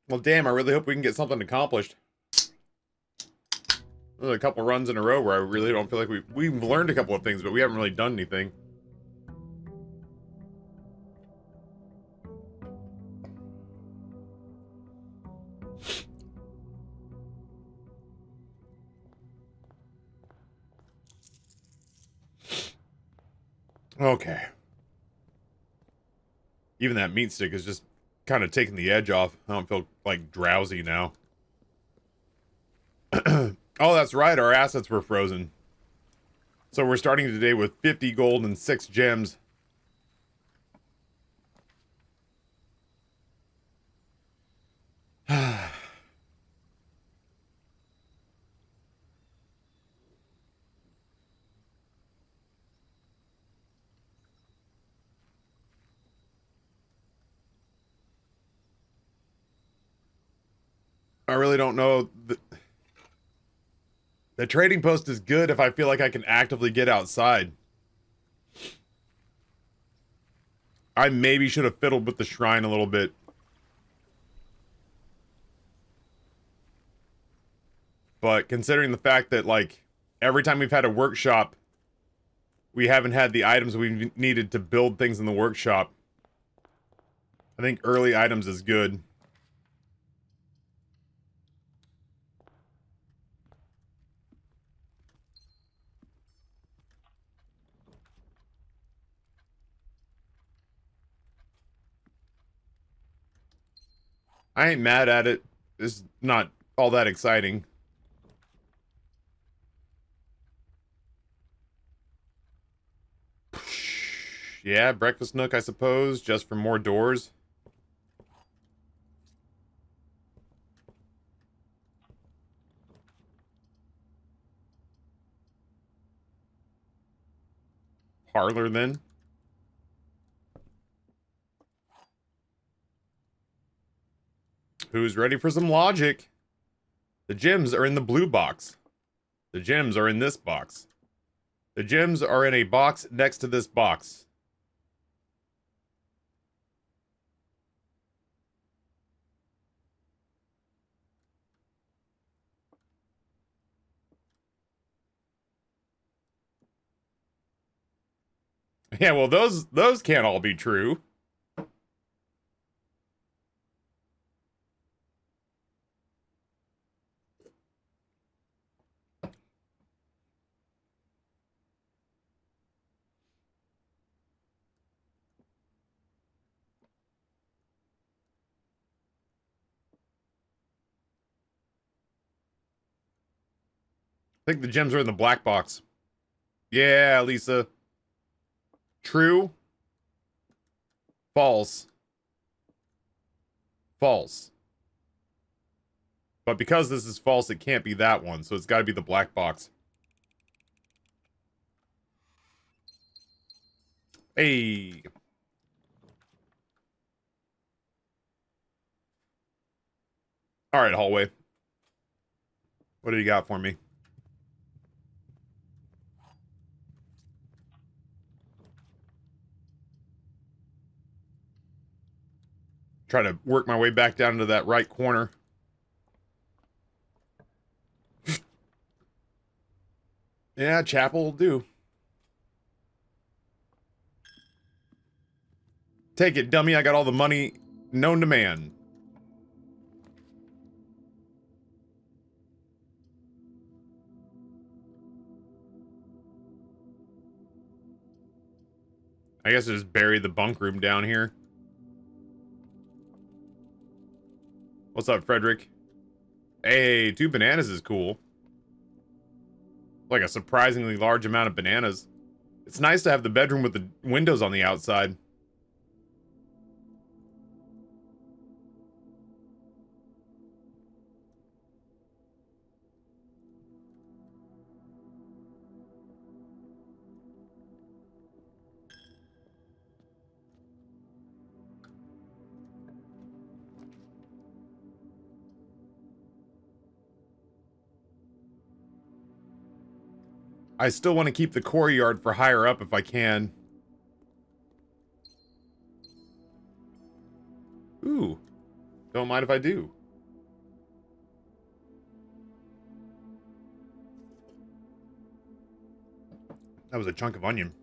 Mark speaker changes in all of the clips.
Speaker 1: Well, damn, I really hope we can get something accomplished. There's a couple runs in a row where I really don't feel like we've learned a couple of things, but we haven't really done anything. Okay. Even that meat stick is just kind of taking the edge off. I don't feel like drowsy now. Oh, that's right. Our assets were frozen. So we're starting today with 50 gold and 6 gems. I really don't know. The trading post is good if I feel like I can actively get outside. I maybe should have fiddled with the shrine a little bit. But considering the fact that, like, every time we've had a workshop, we haven't had the items we needed to build things in the workshop. I think early items is good. I ain't mad at it. It's not all that exciting. Yeah, breakfast nook, I suppose, just for more doors. Parlor, then. Who's ready for some logic? The gems are in the blue box. The gems are in this box. The gems are in a box next to this box. Yeah, well, those can't all be true. I think the gems are in the black box. Yeah, Lisa. True. False. False. But because this is false, it can't be that one, so it's got to be the black box. Hey. All right, hallway. What do you got for me? Try to work my way back down to that right corner. Yeah, chapel will do. Take it, dummy. I got all the money known to man. I guess I just bury the bunk room down here. What's up, Frederick? Hey, 2 bananas is cool. Like a surprisingly large amount of bananas. It's nice to have the bedroom with the windows on the outside. I still want to keep the courtyard for higher up if I can. Ooh. Don't mind if I do. That was a chunk of onion.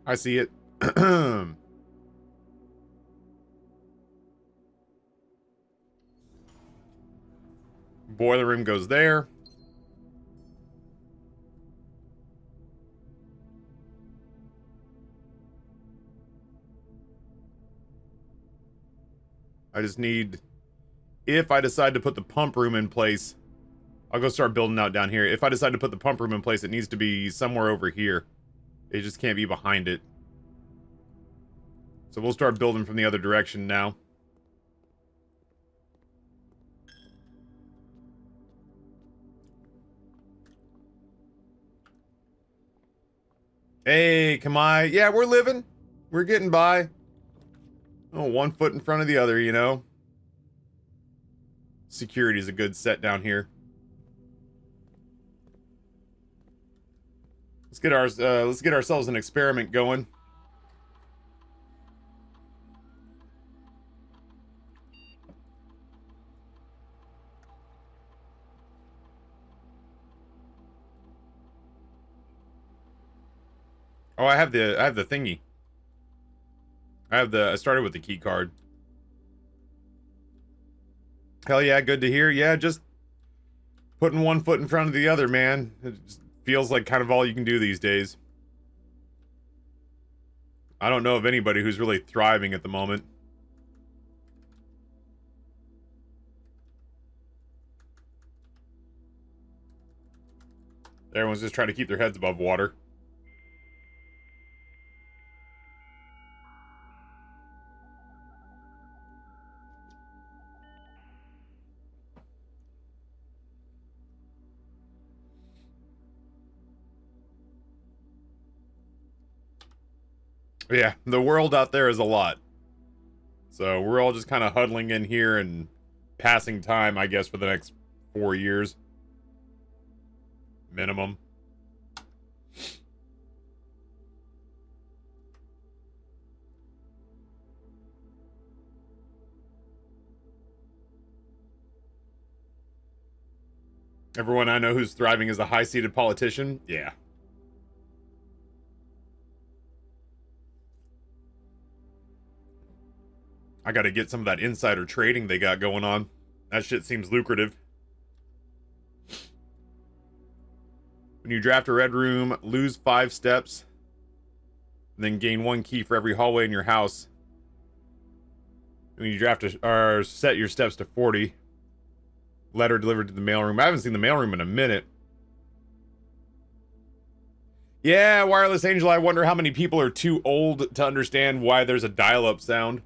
Speaker 1: I see it. Boiler room goes there. I just need... If I decide to put the pump room in place... I'll go start building out down here. If I decide to put the pump room in place, it needs to be somewhere over here. It just can't be behind it. So we'll start building from the other direction now. Hey, come on. Yeah, we're living. We're getting by. Oh, 1 foot in front of the other, you know. Security's a good set down here. Let's get ourselves an experiment going. Oh, I have the thingy. I started with the key card. Hell yeah, good to hear. Yeah, just putting 1 foot in front of the other, man. It just feels like kind of all you can do these days. I don't know of anybody who's really thriving at the moment. Everyone's just trying to keep their heads above water. Yeah, the world out there is a lot. So we're all just kind of huddling in here and passing time, I guess, for the next 4 years. Minimum. Everyone I know who's thriving is a high-seated politician. Yeah. I gotta get some of that insider trading they got going on. That shit seems lucrative. When you draft a red room, lose 5 steps, and then gain 1 key for every hallway in your house. When you draft or set your steps to 40. Letter delivered to the mailroom. I haven't seen the mailroom in a minute. Yeah, Wireless Angel, I wonder how many people are too old to understand why there's a dial-up sound.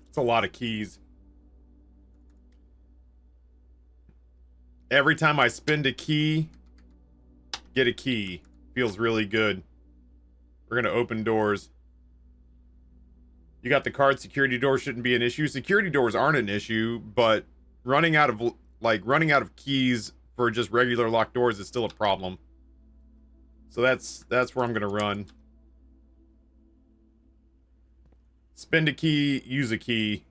Speaker 1: It's a lot of keys. Every time I spend a key, get a key. Feels really good. We're gonna open doors. You got the card. Security doors shouldn't be an issue. Security doors aren't an issue, but running out of keys for just regular locked doors is still a problem. So that's where I'm gonna run. Spend a key, use a key.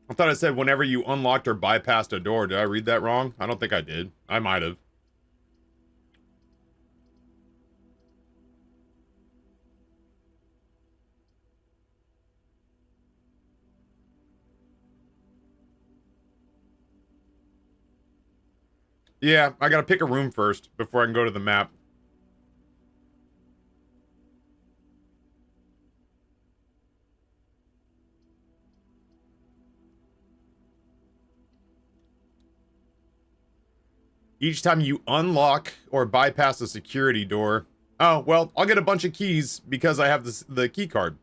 Speaker 1: I thought I said whenever you unlocked or bypassed a door. Did I read that wrong? I don't think I did. I might have. Yeah, I gotta pick a room first before I can go to the map. Each time you unlock or bypass a security door... Oh, well, I'll get a bunch of keys because I have the key card.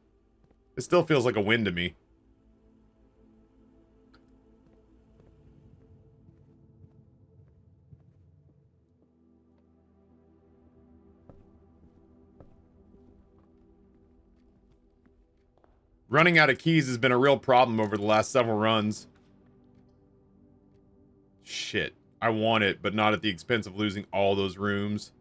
Speaker 1: It still feels like a win to me. Running out of keys has been a real problem over the last several runs. Shit. I want it, but not at the expense of losing all those rooms.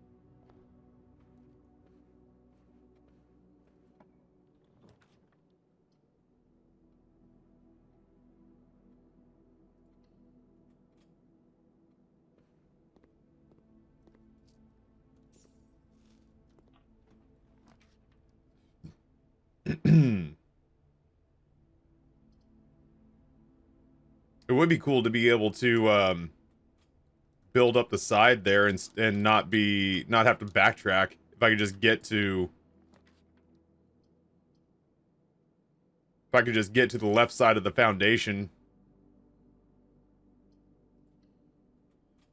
Speaker 1: It would be cool to be able to build up the side there and not have to backtrack. If I could just get to the left side of the foundation.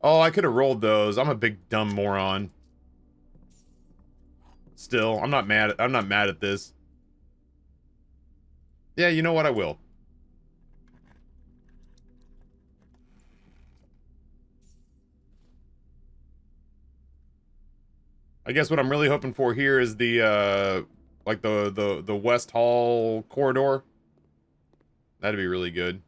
Speaker 1: Oh, I could have rolled those. I'm a big dumb moron. Still, I'm not mad at this. Yeah, you know what? I will. I guess what I'm really hoping for here is the like the West Hall corridor. That'd be really good.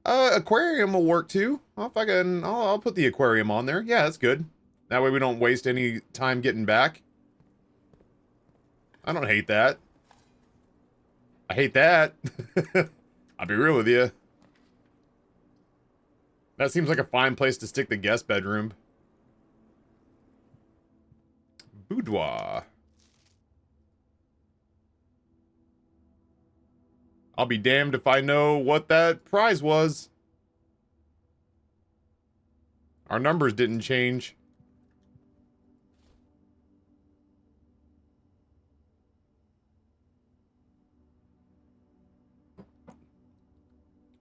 Speaker 1: Aquarium will work too. I'll put the aquarium on there. Yeah, that's good. That way we don't waste any time getting back. I don't hate that. I hate that. I'll be real with you. That seems like a fine place to stick the guest bedroom. Boudoir. I'll be damned if I know what that prize was. Our numbers didn't change.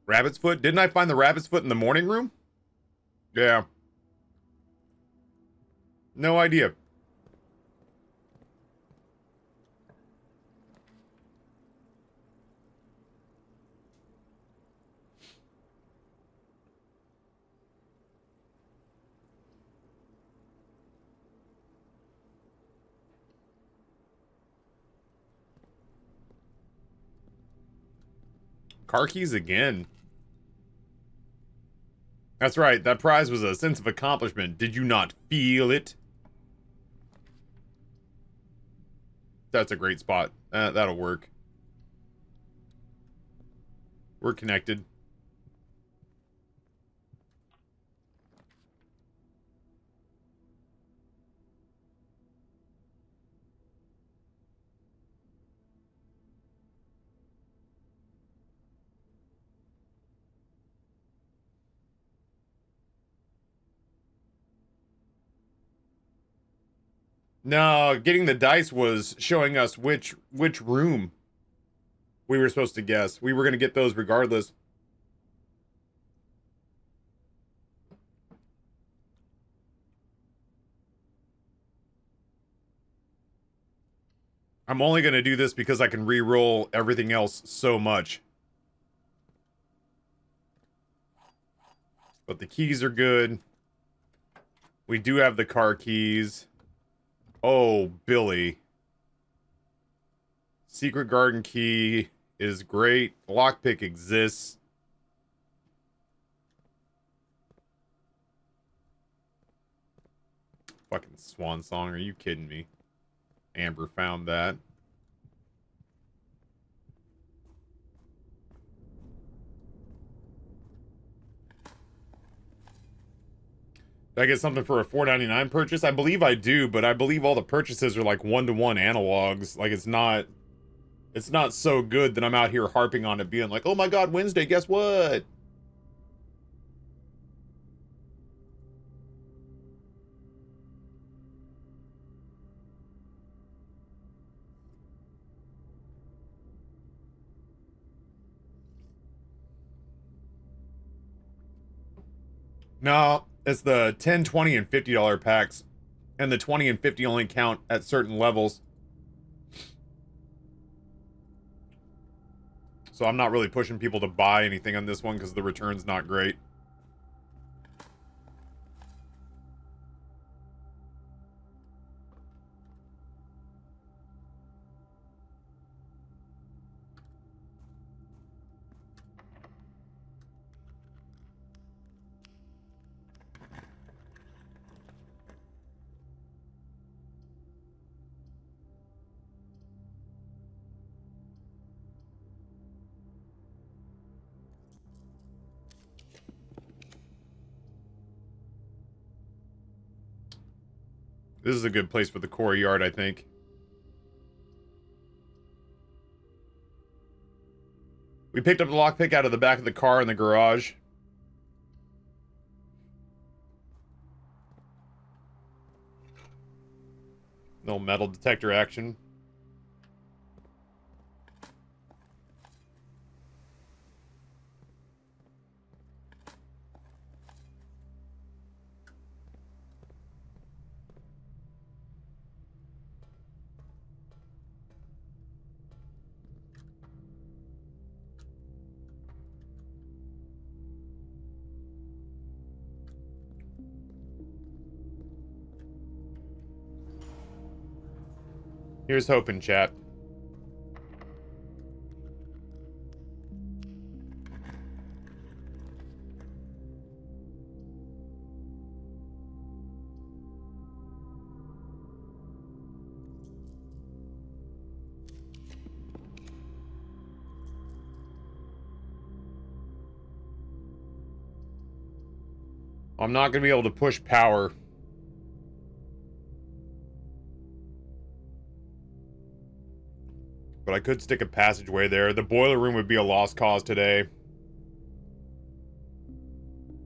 Speaker 1: Rabbit's foot? Didn't I find the rabbit's foot in the morning room? Yeah. No idea. Car keys again. That's right, that prize was a sense of accomplishment. Did you not feel it? That's a great spot. That'll work. We're connected. No, getting the dice was showing us which room we were supposed to guess. We were going to get those regardless. I'm only going to do this because I can re-roll everything else so much. But the keys are good. We do have the car keys. Oh, Billy. Secret garden key is great. Lockpick exists. Fucking swan song, are you kidding me? Amber found that. Did I get something for a $4.99 purchase? I believe I do, but I believe all the purchases are like one-to-one analogs. Like, it's not... It's not so good that I'm out here harping on it, being like, oh my god, Wednesday, guess what? No, it's the 10, 20, and $50 packs. And the 20 and 50 only count at certain levels. So I'm not really pushing people to buy anything on this one because the return's not great. This is a good place for the core yard, I think. We picked up the lockpick out of the back of the car in the garage. Little metal detector action. Here's hoping, chat. I'm not going to be able to push power. But I could stick a passageway there. The boiler room would be a lost cause today.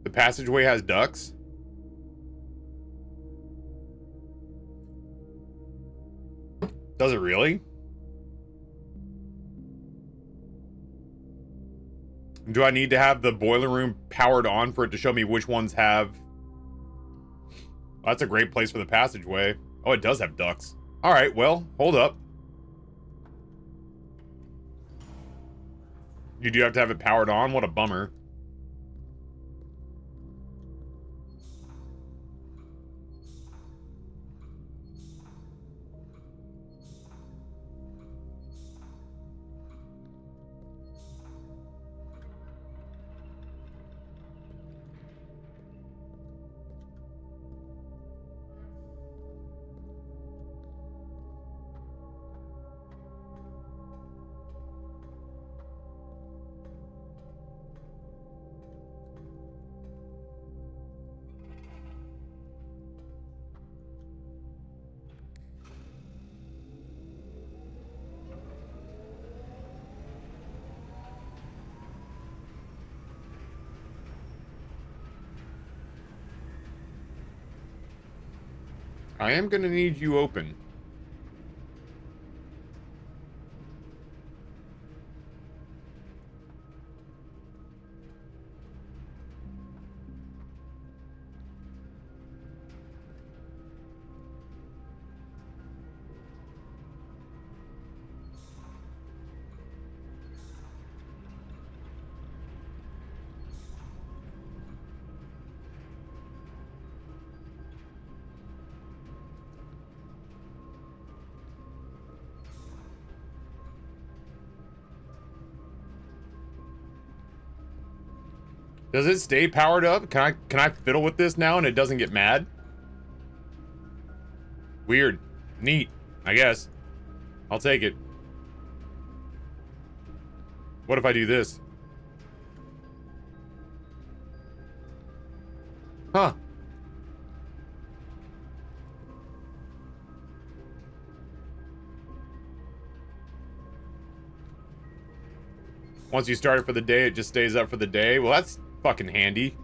Speaker 1: The passageway has ducts? Does it really? Do I need to have the boiler room powered on for it to show me which ones have... Oh, that's a great place for the passageway. Oh, it does have ducts. Alright, well, hold up. You do have to have it powered on? What a bummer. I am gonna need you open. Does it stay powered up? Can I fiddle with this now and it doesn't get mad? Weird. Neat, I guess. I'll take it. What if I do this? Huh. Once you start it for the day, it just stays up for the day. Well, that's fucking handy.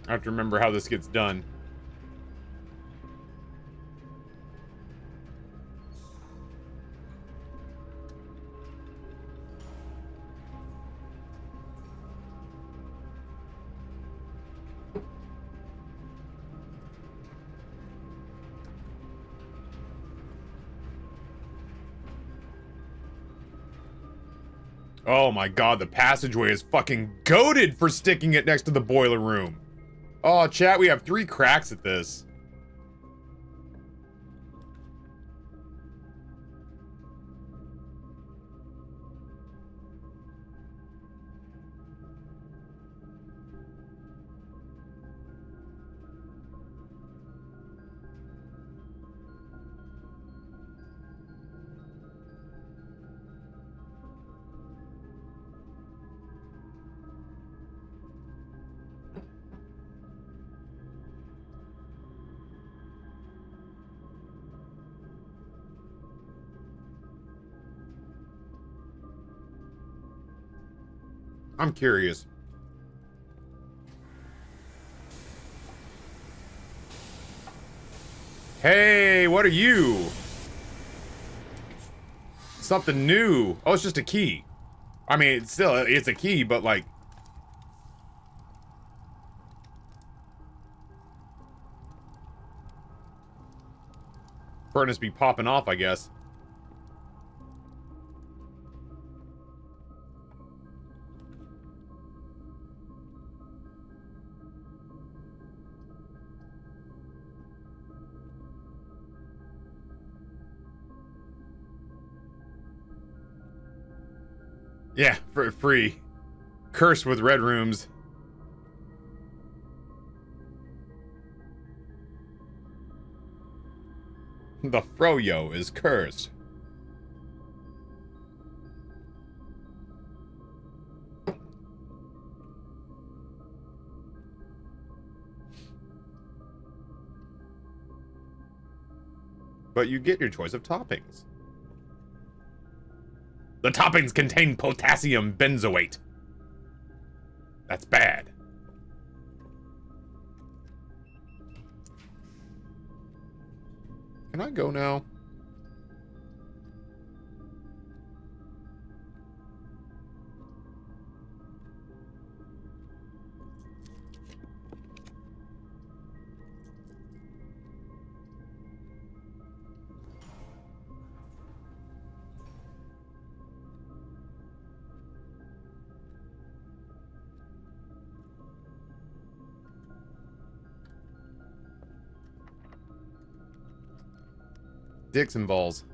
Speaker 1: I have to remember how this gets done. Oh my god, the passageway is fucking goated for sticking it next to the boiler room. Oh, chat, we have 3 cracks at this. I'm curious. Hey, what are you? Something new. Oh, it's just a key. I mean, it's a key, but like... Furnace be popping off, I guess. Yeah, for free. Cursed with red rooms. The froyo is cursed. But you get your choice of toppings. The toppings contain potassium benzoate. That's bad. Can I go now? Dicks and balls.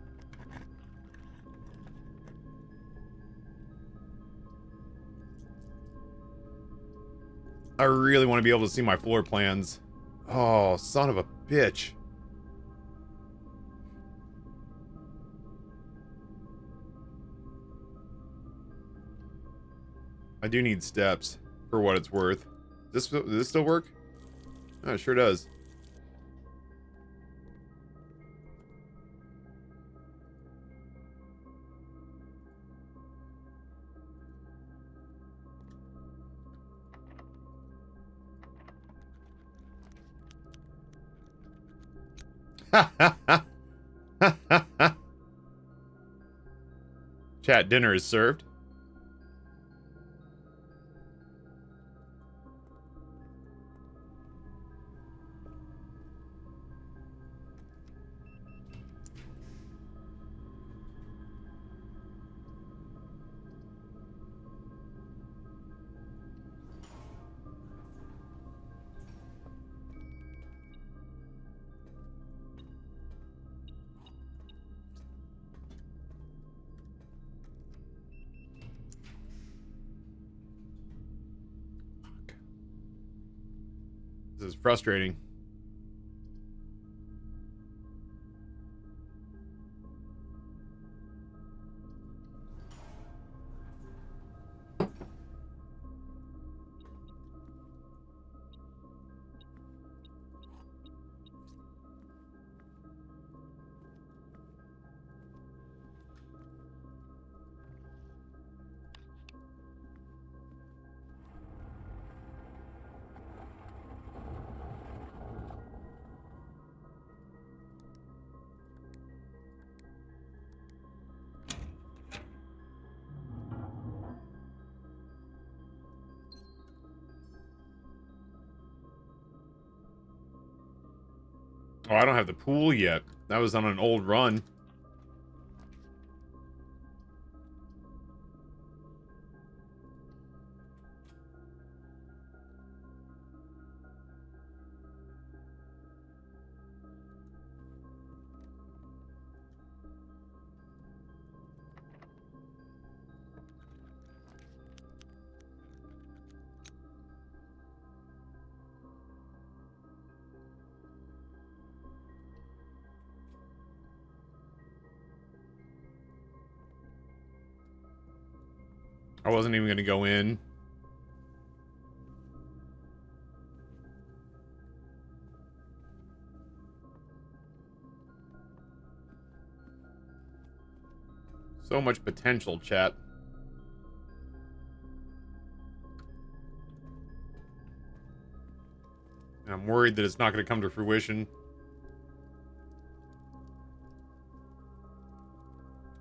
Speaker 1: I really want to be able to see my floor plans. Oh, son of a bitch. I do need steps, for what it's worth. Does this still work? Oh, it sure does. Chat, dinner is served. This is frustrating. Oh, I don't have the pool yet. That was on an old run. I wasn't even gonna go in. So much potential, chat. And I'm worried that it's not gonna come to fruition.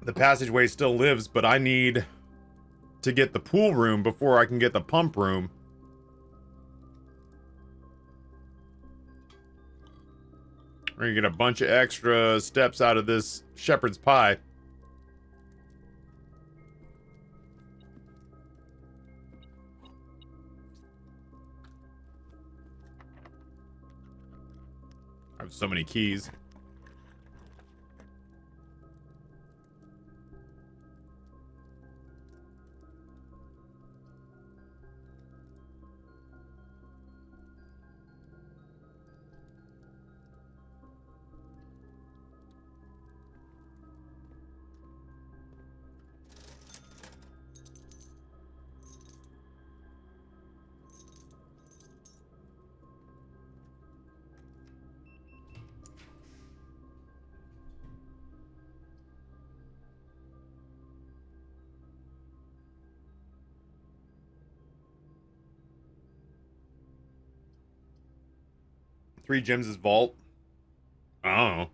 Speaker 1: The passageway still lives, but I need to get the pool room before I can get the pump room. We're gonna get a bunch of extra steps out of this shepherd's pie. I have so many keys. Three gems is vault. I don't know.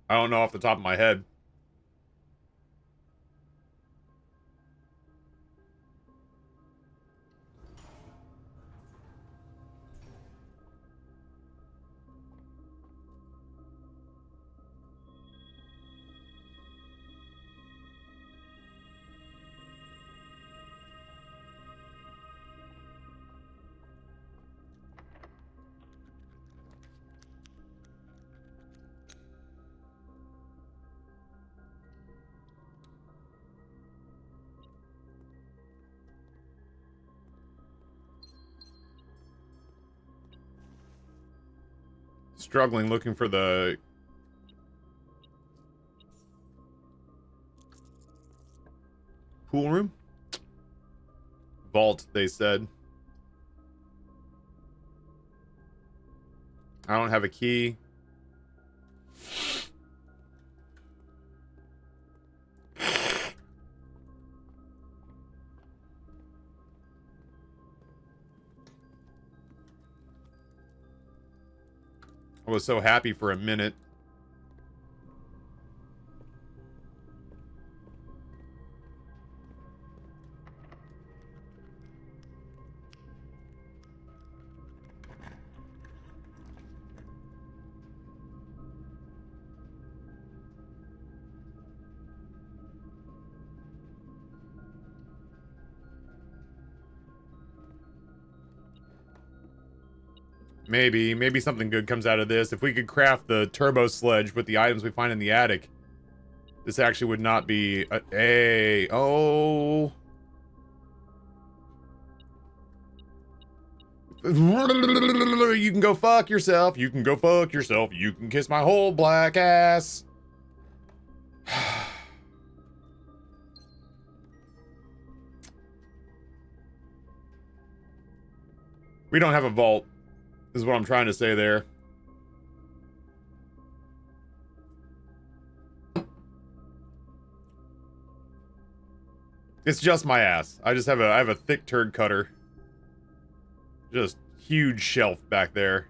Speaker 1: I don't know off the top of my head. Struggling looking for the pool room? Vault, they said. I don't have a key. I was so happy for a minute. Maybe something good comes out of this. If we could craft the turbo sledge with the items we find in the attic, this actually would not be a... Hey, oh... You can go fuck yourself. You can go fuck yourself. You can kiss my whole black ass. We don't have a vault, is what I'm trying to say there. It's just my ass. I have a thick turd cutter. Just huge shelf back there.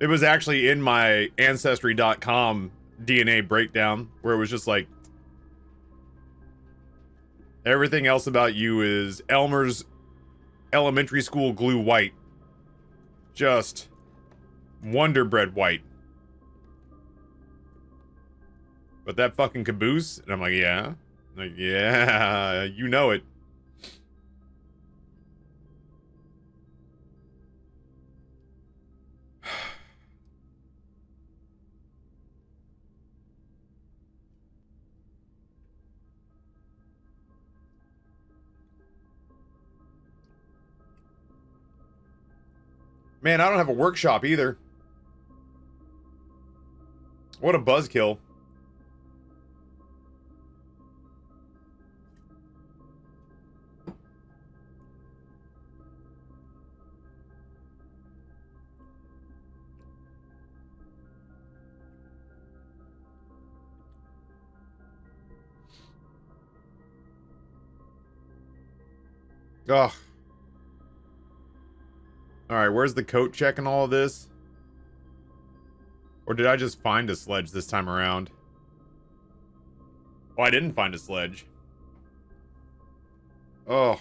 Speaker 1: It was actually in my Ancestry.com DNA breakdown, where it was just like, everything else about you is Elmer's elementary school glue white. just Wonder Bread white. But that fucking caboose, and I'm like, yeah. Like, yeah, you know it. Man, I don't have a workshop either. What a buzzkill. Ugh. Alright, where's the coat check and all of this? Or did I just find a sledge this time around? Oh, I didn't find a sledge. Oh.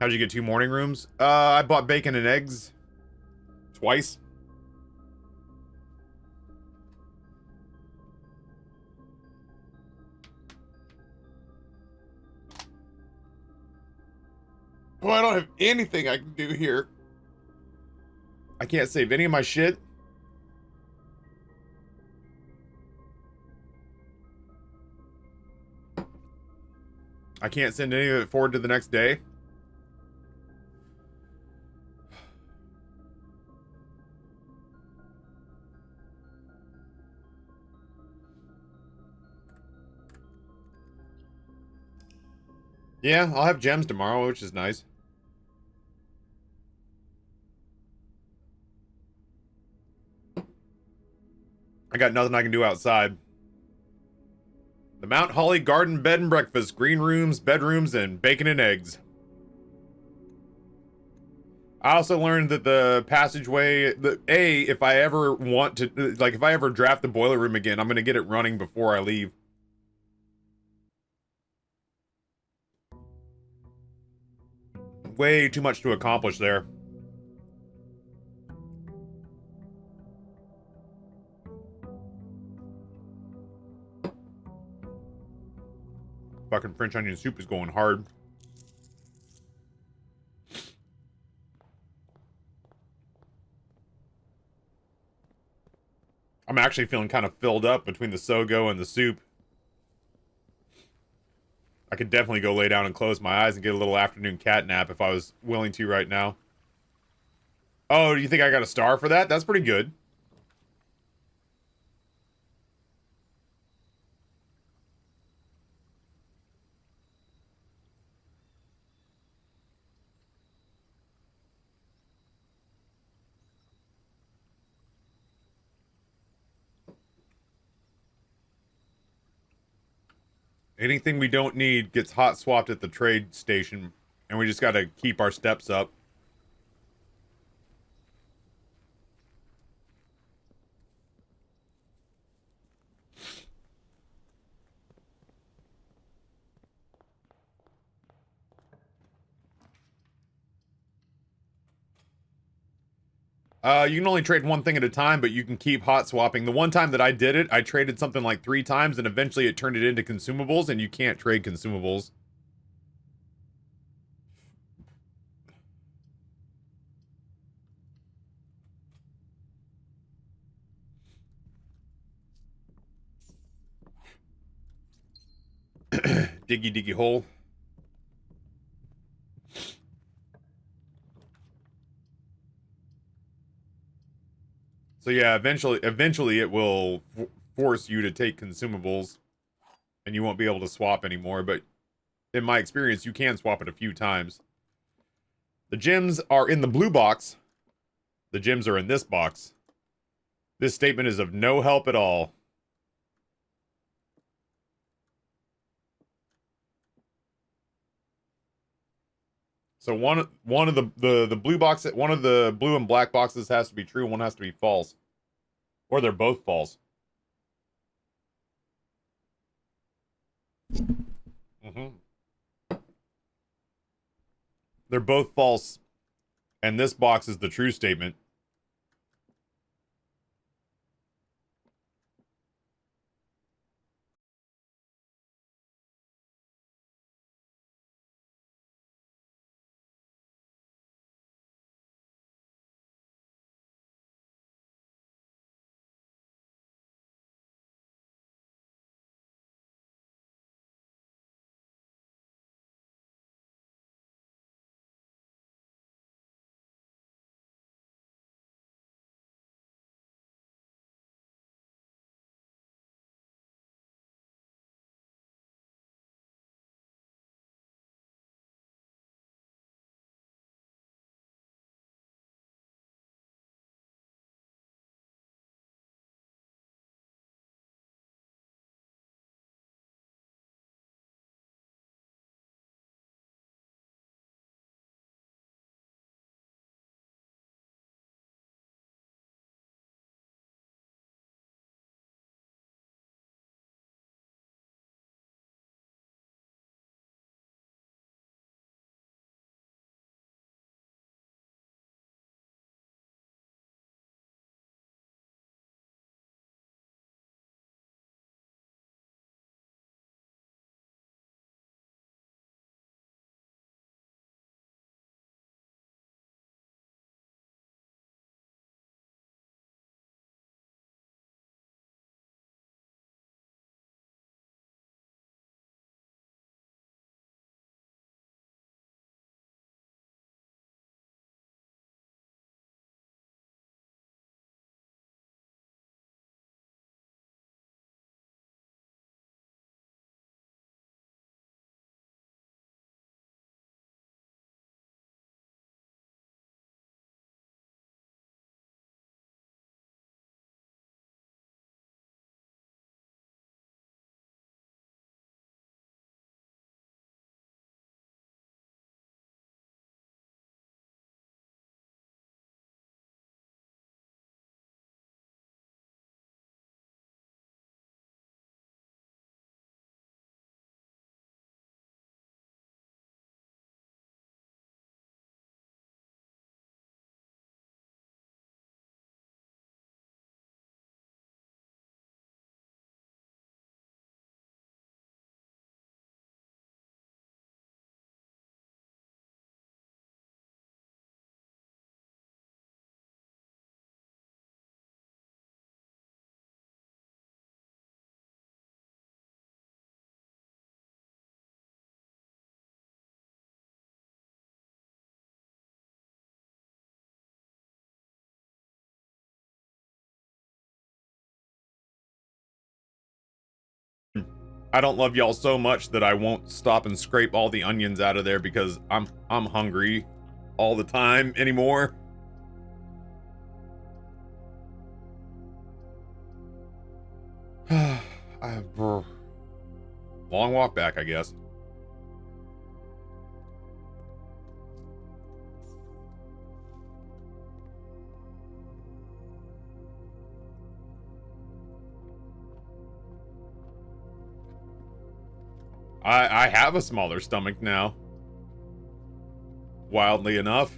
Speaker 1: How'd you get 2 morning rooms? I bought bacon and eggs. Twice. Oh, I don't have anything I can do here. I can't save any of my shit. I can't send any of it forward to the next day. Yeah, I'll have gems tomorrow, which is nice. I got nothing I can do outside. The Mount Holly Garden Bed and Breakfast. Green rooms, bedrooms, and bacon and eggs. I also learned that the passageway... if I ever want to... Like, if I ever draft the boiler room again, I'm gonna get it running before I leave. Way too much to accomplish there. Fucking French onion soup is going hard. I'm actually feeling kind of filled up between the Sogo and the soup. I could definitely go lay down and close my eyes and get a little afternoon cat nap if I was willing to right now. Oh, do you think I got a star for that? That's pretty good. Anything we don't need gets hot swapped at the trade station, and we just gotta keep our steps up. You can only trade one thing at a time, but you can keep hot swapping. The one time that I did it, I traded something like 3 times, and eventually it turned it into consumables, and you can't trade consumables. Diggy diggy hole. So yeah, eventually it will force you to take consumables, and you won't be able to swap anymore, but in my experience, you can swap it a few times. The gems are in the blue box. The gems are in this box. This statement is of no help at all. So one of the blue box, one of the blue and black boxes has to be true, one has to be false. Or they're both false. They're both false, and this box is the true statement. I don't love y'all so much that I won't stop and scrape all the onions out of there because I'm hungry all the time anymore. Long walk back, I guess. I have a smaller stomach now. Wildly enough.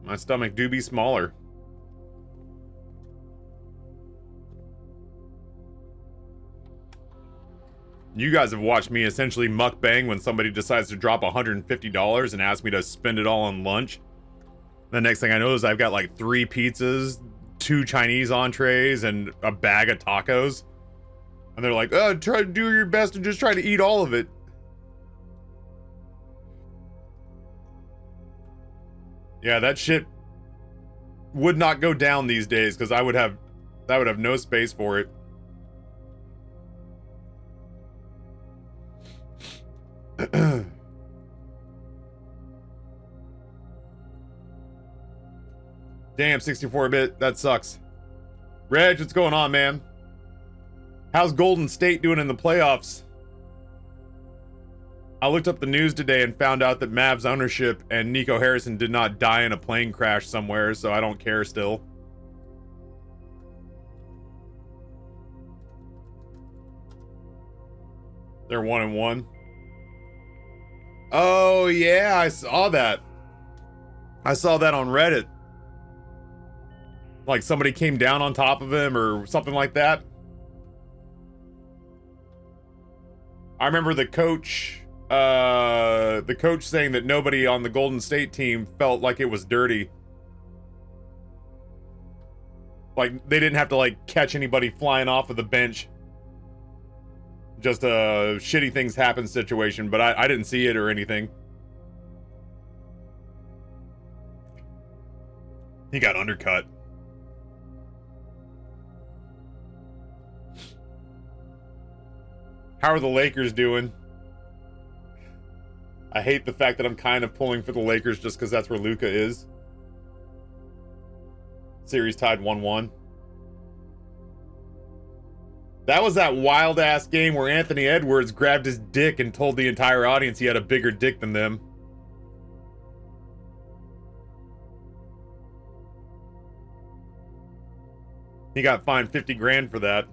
Speaker 1: My stomach do be smaller. You guys have watched me essentially mukbang when somebody decides to drop $150 and ask me to spend it all on lunch. The next thing I know is I've got like 3 pizzas, 2 Chinese entrees, and a bag of tacos. And they're like, oh, try to do your best and just try to eat all of it. Yeah, that shit would not go down these days because I would have no space for it. Damn, 64-bit, that sucks. Reg, what's going on, man? How's Golden State doing in the playoffs? I looked up the news today and found out that Mavs ownership and Nico Harrison did not die in a plane crash somewhere, so I don't care still. They're 1-1. Oh, yeah, I saw that. I saw that on Reddit. Like somebody came down on top of him or something like that. I remember the coach saying that nobody on the Golden State team felt like it was dirty. Like, they didn't have to, like, catch anybody flying off of the bench. Just a shitty things happen situation, but I didn't see it or anything. He got undercut. How are the Lakers doing? I hate the fact that I'm kind of pulling for the Lakers just because that's where Luka is. Series tied 1-1. That was that wild-ass game where Anthony Edwards grabbed his dick and told the entire audience he had a bigger dick than them. He got fined 50 grand for that.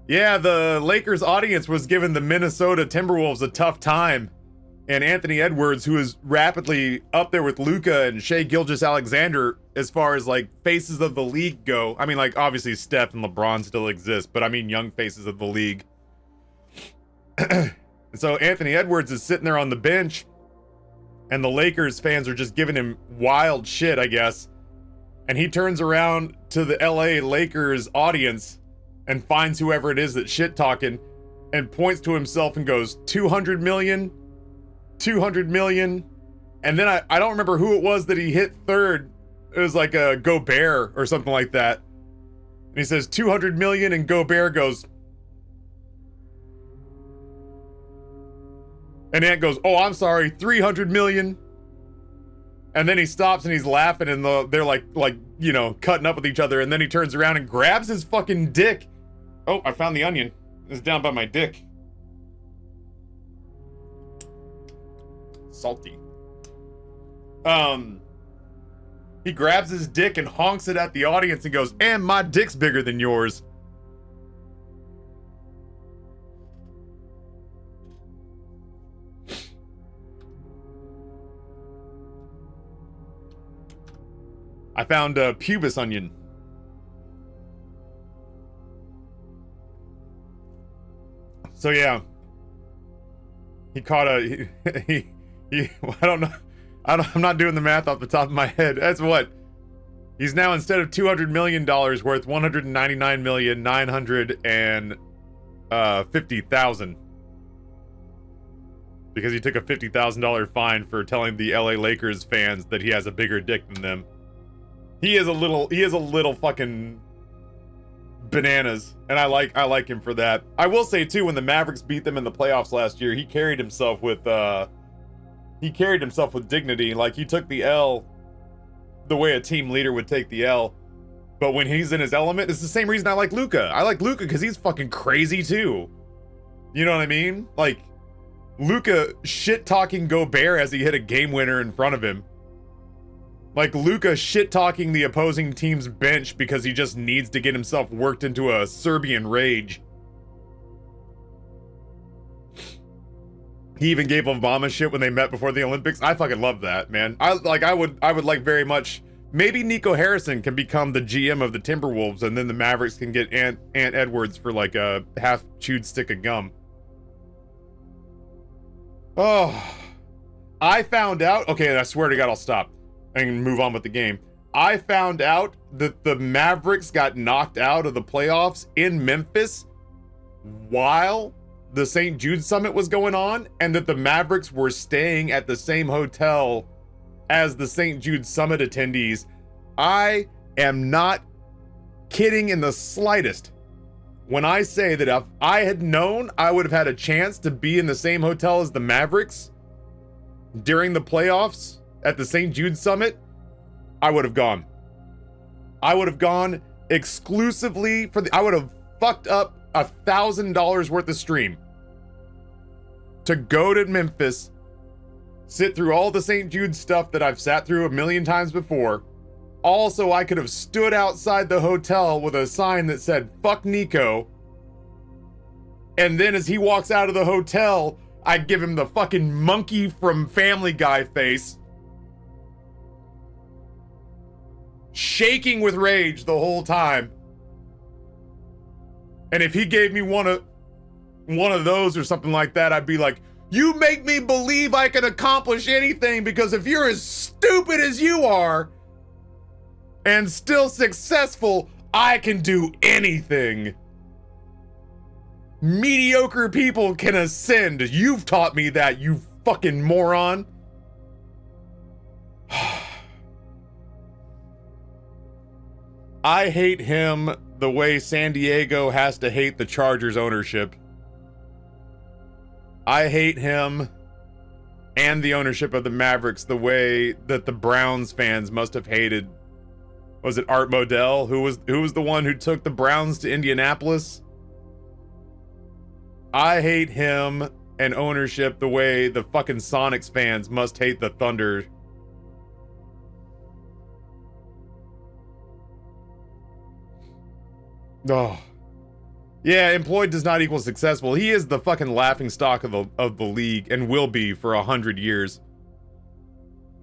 Speaker 1: Yeah, the Lakers audience was giving the Minnesota Timberwolves a tough time. And Anthony Edwards, who is rapidly up there with Luka and Shai Gilgeous-Alexander as far as, like, faces of the league go. I mean, like, obviously Steph and LeBron still exist, but I mean young faces of the league. And so Anthony Edwards is sitting there on the bench, and the Lakers fans are just giving him wild shit, I guess. And he turns around to the LA Lakers audience and finds whoever it is that's shit talking and points to himself and goes, 200 million, 200 million. And then I don't remember who it was that he hit third. It was like a Gobert or something like that. And he says 200 million and Gobert goes. And Ant goes, oh, I'm sorry, 300 million. And then he stops and he's laughing and they're like, you know, cutting up with each other. And then he turns around and grabs his fucking dick. Oh, I found the onion. It's down by my dick. Salty. He grabs his dick and honks it at the audience and goes, and my dick's bigger than yours. I found a pubis onion. So yeah, he caught a he I don't know. I'm not doing the math off the top of my head. That's what he's now, instead of $200 million worth, $199,950,000 because he took a $50,000 fine for telling the LA Lakers fans that he has a bigger dick than them. He is a little fucking bananas, and I like him for that. I will say too, when the Mavericks beat them in the playoffs last year, he carried himself with dignity. Like, he took the L the way a team leader would take the L. But when he's in his element, it's the same reason I like Luka. I like Luka because he's fucking crazy too. You know what I mean? Like, Luka shit-talking Gobert as he hit a game winner in front of him. Like, Luka shit-talking the opposing team's bench because he just needs to get himself worked into a Serbian rage. He even gave Obama shit when they met before the Olympics. I fucking love that, man. I would like very much, maybe Nico Harrison can become the GM of the Timberwolves, and then the Mavericks can get Ant Edwards for like a half-chewed stick of gum. Oh, I found out, okay, I swear to God I'll stop and move on with the game. I found out that the Mavericks got knocked out of the playoffs in Memphis while the St. Jude Summit was going on, and that the Mavericks were staying at the same hotel as the St. Jude Summit attendees. I am not kidding in the slightest when I say that if I had known I would have had a chance to be in the same hotel as the Mavericks during the playoffs at the St. Jude Summit, I would have gone. I would have gone exclusively for I would have fucked up $1,000 worth of stream to go to Memphis, sit through all the St. Jude stuff that I've sat through a million times before. Also, I could have stood outside the hotel with a sign that said, fuck Nico. And then as he walks out of the hotel, I'd give him the fucking monkey from Family Guy face. Shaking with rage the whole time. And if he gave me one of those or something like that, I'd be like, you make me believe I can accomplish anything, because if you're as stupid as you are and still successful, I can do anything. Mediocre people can ascend. You've taught me that, you fucking moron. I hate him the way San Diego has to hate the Chargers ownership. I hate him and the ownership of the Mavericks the way that the Browns fans must have hated. Was it Art Modell who was the one who took the Browns to Indianapolis? I hate him and ownership the way the fucking Sonics fans must hate the Thunder. Oh. Yeah, employed does not equal successful. He is the fucking laughingstock of the league and will be for 100 years.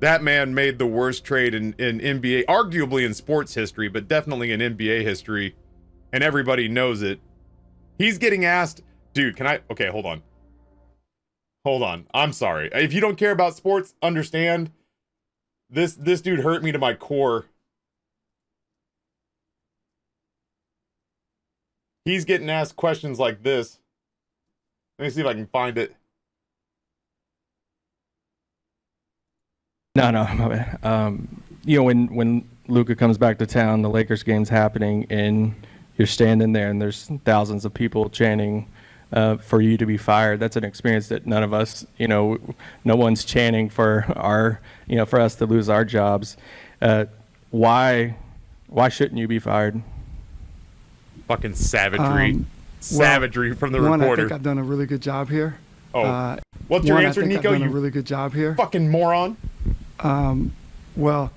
Speaker 1: That man made the worst trade in NBA, arguably in sports history, but definitely in NBA history. And everybody knows it. He's getting asked, dude, can I, okay, hold on. Hold on, I'm sorry. If you don't care about sports, understand. This dude hurt me to my core. He's getting asked questions like this. Let me see if I can find it.
Speaker 2: No, my bad. You know, when Luka comes back to town, the Lakers game's happening, and you're standing there, and there's thousands of people chanting for you to be fired. That's an experience that none of us, you know, no one's chanting for our, you know, for us to lose our jobs. Why shouldn't you be fired?
Speaker 1: Fucking savagery. Savagery from the reporter.
Speaker 3: I think I've done a really good job here.
Speaker 1: Oh. What's your answer, Nico?
Speaker 3: I've done a really good job here.
Speaker 1: Fucking moron.
Speaker 3: Well,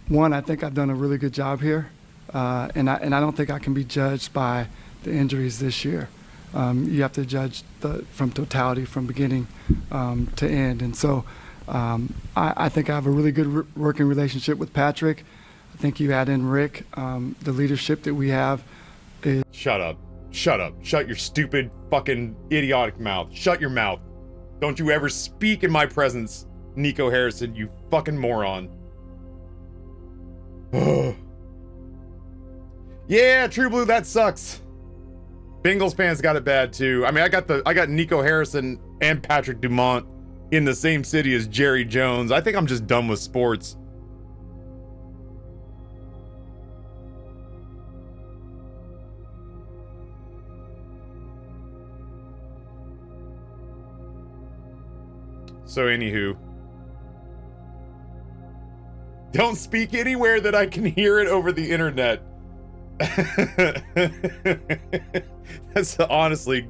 Speaker 3: one, I think I've done a really good job here. And I don't think I can be judged by the injuries this year. You have to judge from totality, from beginning to end. And so I think I have a really good working relationship with Patrick. I think you add in Rick, the leadership that we have.
Speaker 1: Shut up. Shut up. Shut your stupid, fucking, idiotic mouth. Shut your mouth. Don't you ever speak in my presence, Nico Harrison, you fucking moron. Yeah, True Blue, that sucks. Bengals fans got it bad too. I mean, I got Nico Harrison and Patrick Dumont in the same city as Jerry Jones. I think I'm just done with sports. So anywho, don't speak anywhere that I can hear it over the internet. That's honestly,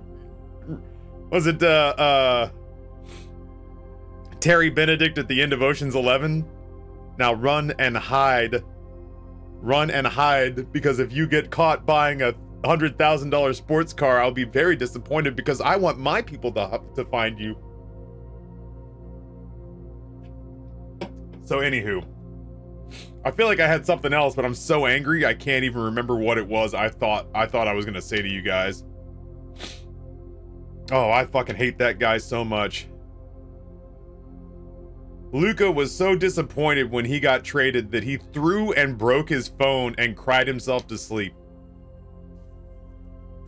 Speaker 1: was it Terry Benedict at the end of Ocean's 11? Now run and hide, because if you get caught buying a $100,000 sports car, I'll be very disappointed because I want my people to find you. So anywho, I feel like I had something else, but I'm so angry I can't even remember what it was I thought I was gonna say to you guys. Oh, I fucking hate that guy so much. Luka was so disappointed when he got traded that he threw and broke his phone and cried himself to sleep.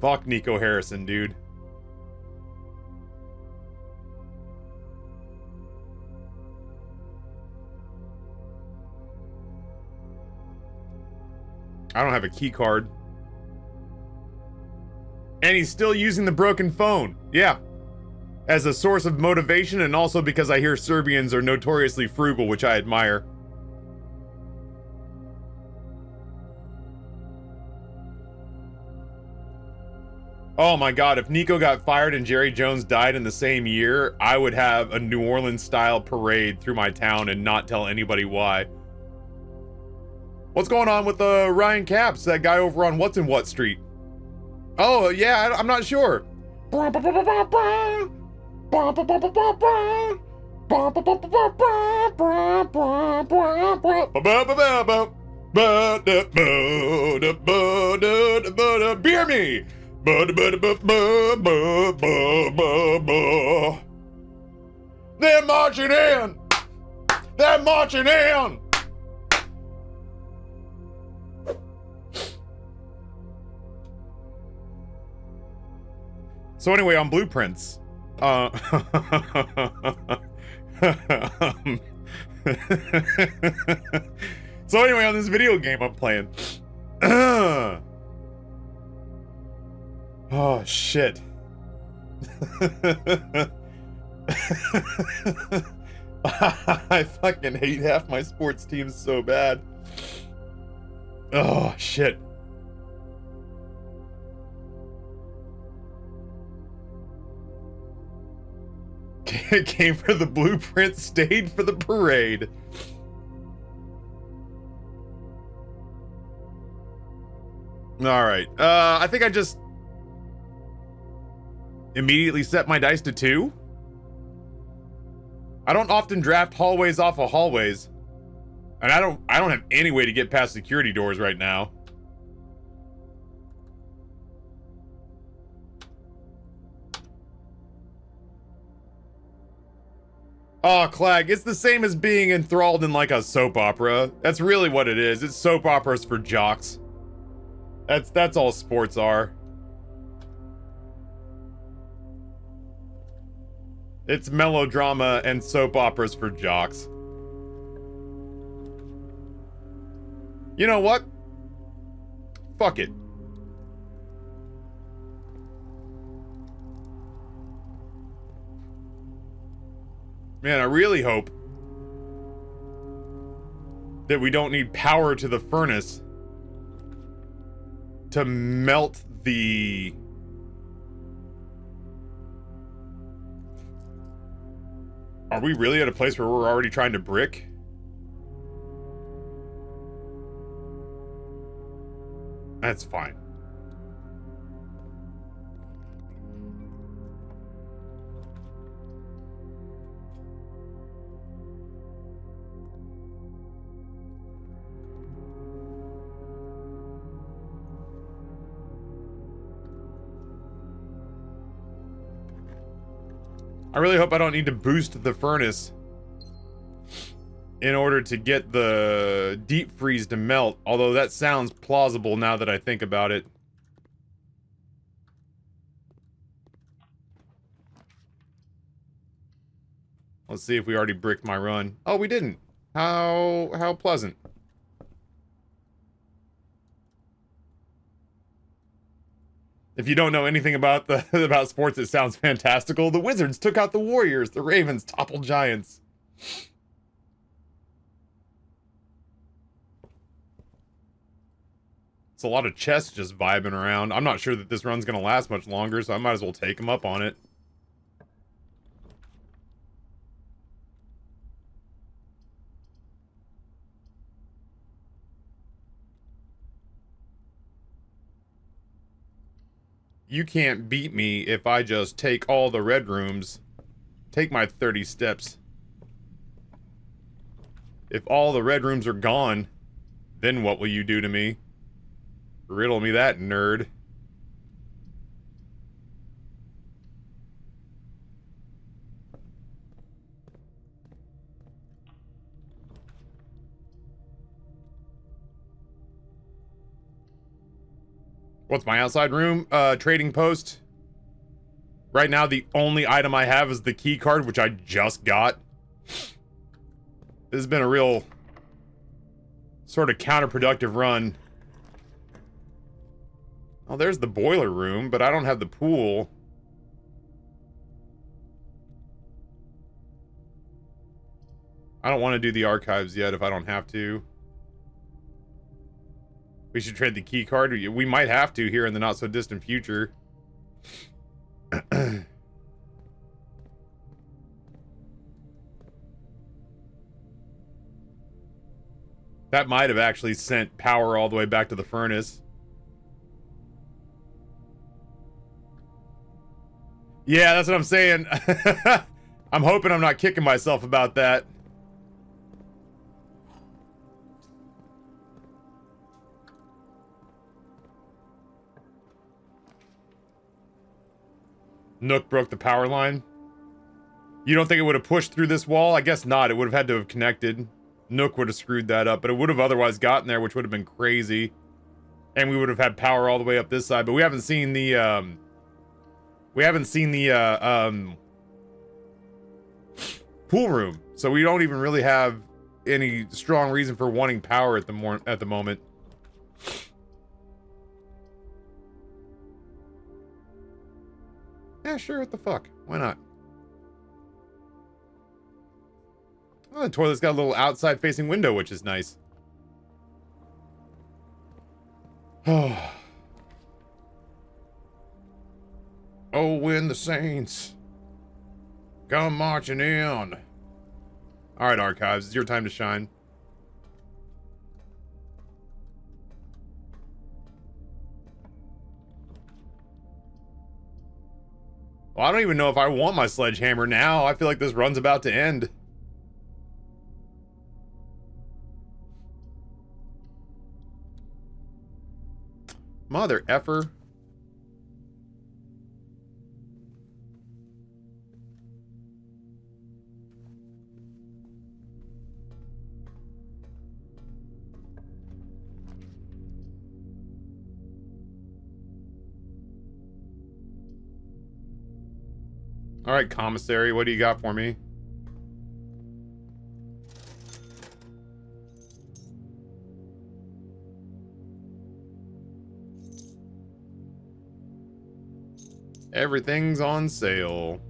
Speaker 1: Fuck Nico Harrison, dude. I don't have a key card. And he's still using the broken phone. Yeah. As a source of motivation, and also because I hear Serbians are notoriously frugal, which I admire. Oh my god, if Nico got fired and Jerry Jones died in the same year, I would have a New Orleans-style parade through my town and not tell anybody why. What's going on with Ryan Capps, that guy over on What's in What Street? Oh, yeah, I'm not sure. Beer me. They're marching in. They're marching in. So anyway, on Blueprints, so anyway, on this video game I'm playing, oh shit. I fucking hate half my sports teams so bad. Oh shit. Came for the blueprint, stayed for the parade. Alright, I think I just immediately set my dice to 2. I don't often draft hallways off of hallways. And I don't have any way to get past security doors right now. Oh, Clag, it's the same as being enthralled in like a soap opera. That's really what it is. It's soap operas for jocks. That's all sports are. It's melodrama and soap operas for jocks. You know what? Fuck it. Man, I really hope that we don't need power to the furnace to melt the... Are we really at a place where we're already trying to brick? That's fine. I really hope I don't need to boost the furnace in order to get the deep freeze to melt, although that sounds plausible now that I think about it. Let's see if we already bricked my run. Oh, we didn't. How pleasant. If you don't know anything about about sports, it sounds fantastical. The Wizards took out the Warriors. The Ravens toppled Giants. It's a lot of chess just vibing around. I'm not sure that this run's gonna last much longer, so I might as well take him up on it. You can't beat me if I just take all the red rooms. Take my 30 steps. If all the red rooms are gone, then what will you do to me? Riddle me that, nerd. What's my outside room? Trading post. Right now, the only item I have is the key card, which I just got. This has been a real sort of counterproductive run. Oh, there's the boiler room, but I don't have the pool. I don't want to do the archives yet if I don't have to. We should trade the key card. We might have to here in the not-so-distant future. That might have actually sent power all the way back to the furnace. Yeah, that's what I'm saying. I'm hoping I'm not kicking myself about that. Nook broke the power line. You don't think it would have pushed through this wall? I guess not. It would have had to have connected. Nook would have screwed that up, but it would have otherwise gotten there, which would have been crazy. And we would have had power all the way up this side, but we haven't seen the, pool room. So we don't even really have any strong reason for wanting power at the moment. Yeah, sure, what the fuck? Why not? Oh, the toilet's got a little outside-facing window, which is nice. Oh. Oh, when the Saints come marching in. Alright, Archives, it's your time to shine. Well, I don't even know if I want my sledgehammer now. I feel like this run's about to end. Mother effer. All right, commissary, what do you got for me? Everything's on sale.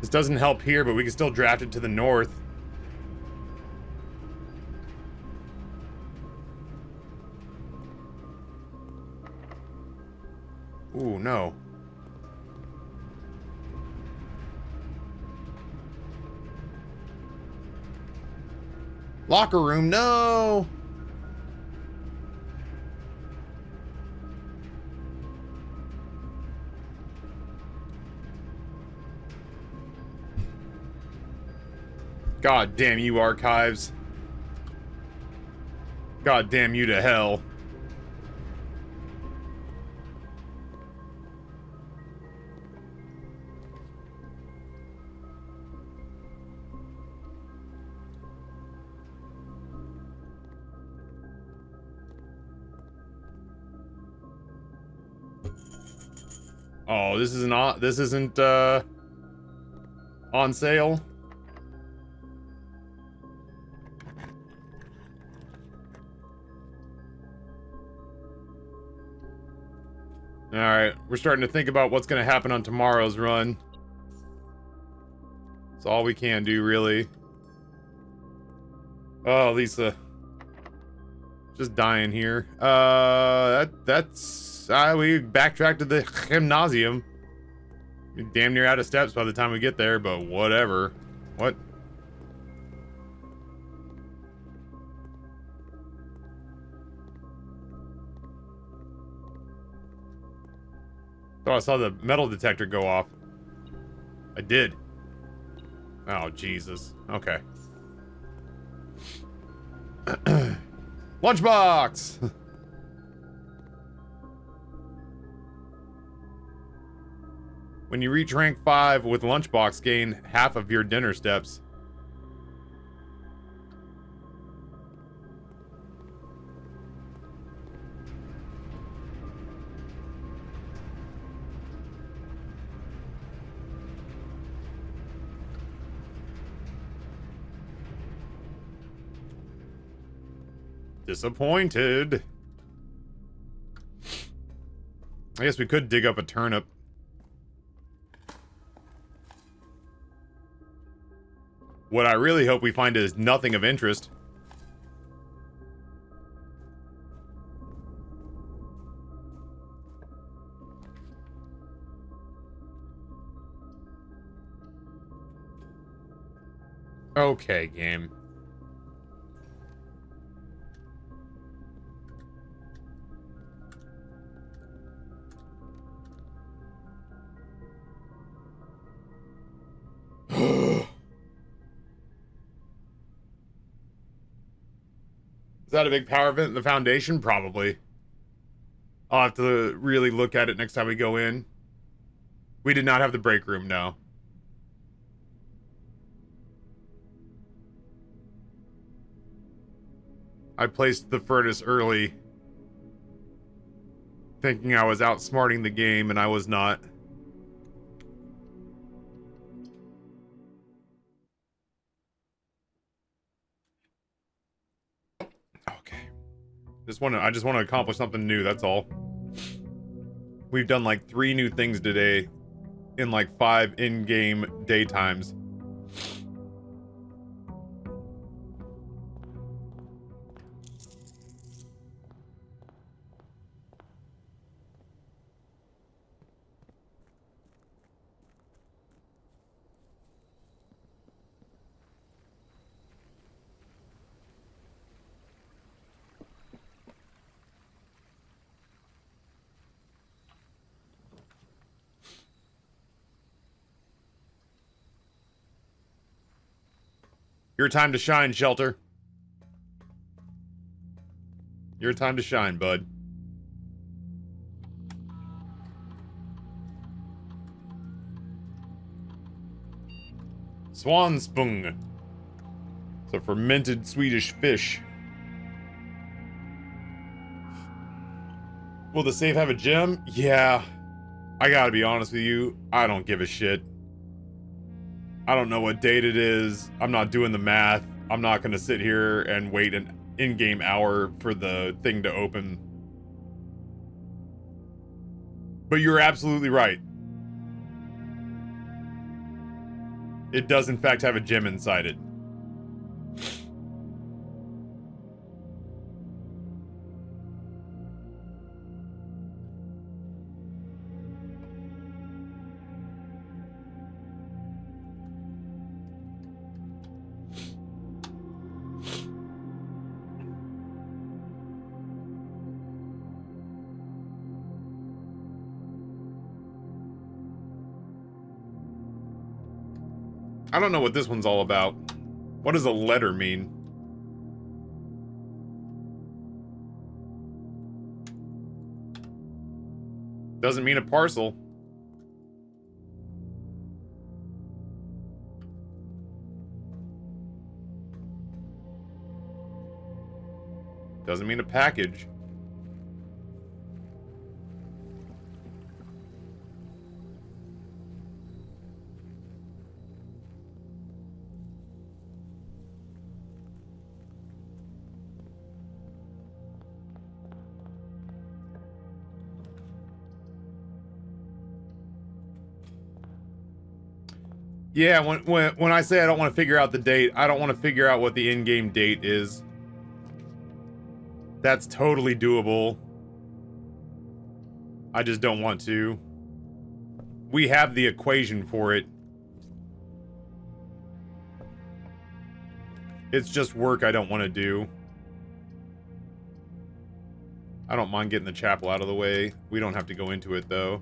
Speaker 1: This doesn't help here, but we can still draft it to the north. Ooh, no. Locker room, no! God damn you, Archives. God damn you to hell. Oh, this isn't on sale. Alright, we're starting to think about what's going to happen on tomorrow's run. It's all we can do, really. Oh, Lisa. Just dying here. We backtracked to the gymnasium. We're damn near out of steps by the time we get there, but whatever. What? Oh, I saw the metal detector go off. I did. Oh, Jesus. Okay. Lunchbox! When you reach rank 5 with Lunchbox, gain half of your dinner steps. Disappointed. I guess we could dig up a turnip. What I really hope we find is nothing of interest. Okay, game. Is that a big power vent in the foundation? Probably. I'll have to really look at it next time we go in. We did not have the break room, no. I placed the furnace early, thinking I was outsmarting the game, and I was not. Okay. I just want to accomplish something new, that's all. We've done like 3 new things today in like 5 in-game daytimes. Your time to shine, Shelter. Your time to shine, bud. Swanspung. It's a fermented Swedish fish. Will the safe have a gem? Yeah. I gotta be honest with you, I don't give a shit. I don't know what date it is. I'm not doing the math. I'm not gonna sit here and wait an in-game hour for the thing to open. But you're absolutely right. It does in fact have a gem inside it. I don't know what this one's all about. What does a letter mean? Doesn't mean a parcel. Doesn't mean a package. Yeah, when I say I don't want to figure out the date, I don't want to figure out what the in-game date is. That's totally doable. I just don't want to. We have the equation for it. It's just work I don't want to do. I don't mind getting the chapel out of the way. We don't have to go into it, though.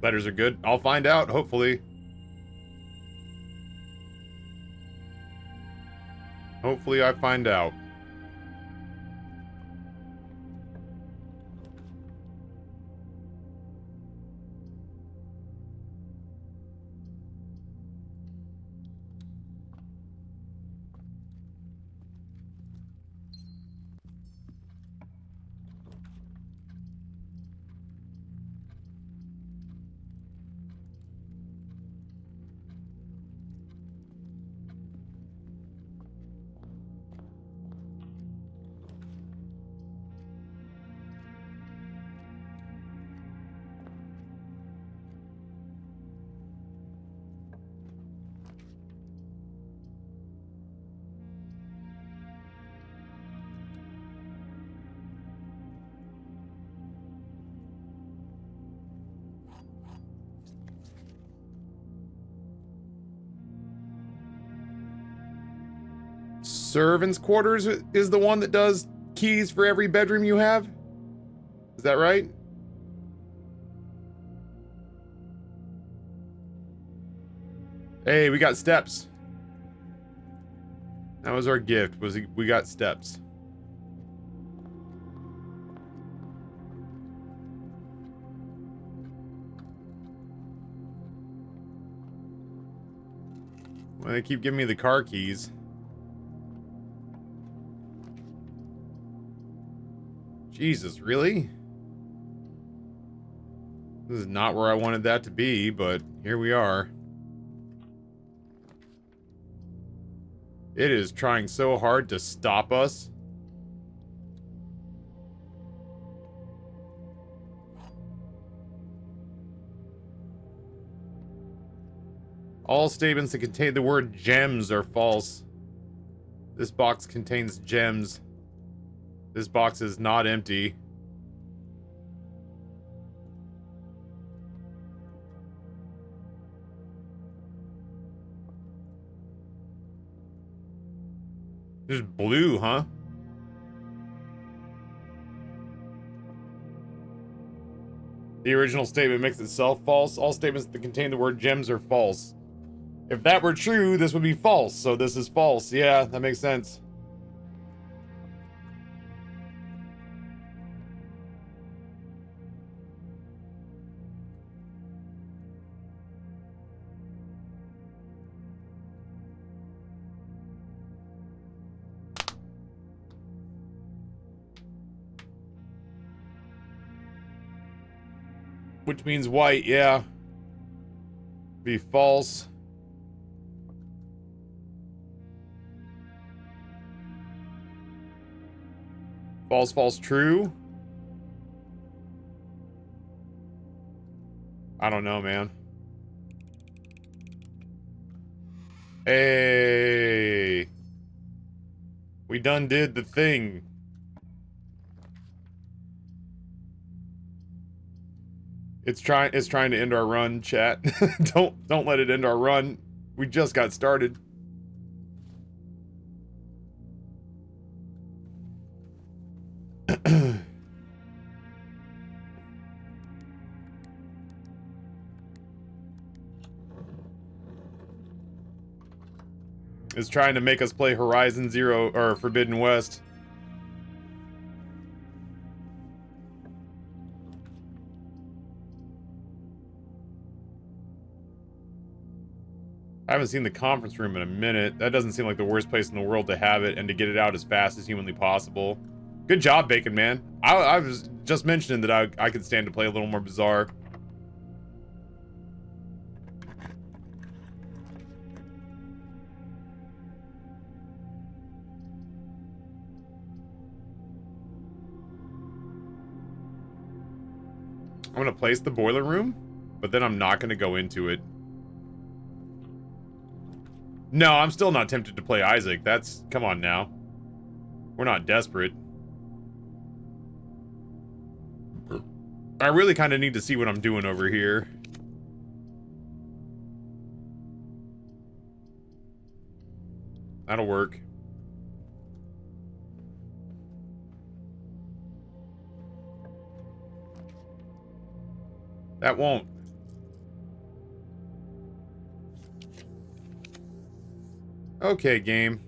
Speaker 1: Letters are good. I'll find out, hopefully. Hopefully I find out. Servants' quarters is the one that does keys for every bedroom you have? Is that right? Hey, we got steps. That was our gift, we got steps. Well, they keep giving me the car keys. Jesus, really? This is not where I wanted that to be, but here we are. It is trying so hard to stop us. All statements that contain the word gems are false. This box contains gems. This box is not empty. There's blue, huh? The original statement makes itself false. All statements that contain the word gems are false. If that were true, this would be false. So this is false. Yeah, that makes sense. Which means white, yeah. Be false. False, false, true. I don't know, man. Hey. We done did the thing. It's trying to end our run, chat. Don't let it end our run. We just got started. It's trying to make us play Horizon Zero or Forbidden West. I haven't seen the conference room in a minute. That doesn't seem like the worst place in the world to have it and to get it out as fast as humanly possible. Good job, Bacon Man. I was just mentioning that I could stand to play a little more bizarre. I'm gonna place the boiler room, but then I'm not gonna go into it. No, I'm still not tempted to play Isaac. Come on now. We're not desperate. I really kind of need to see what I'm doing over here. That'll work. That won't. Okay, game.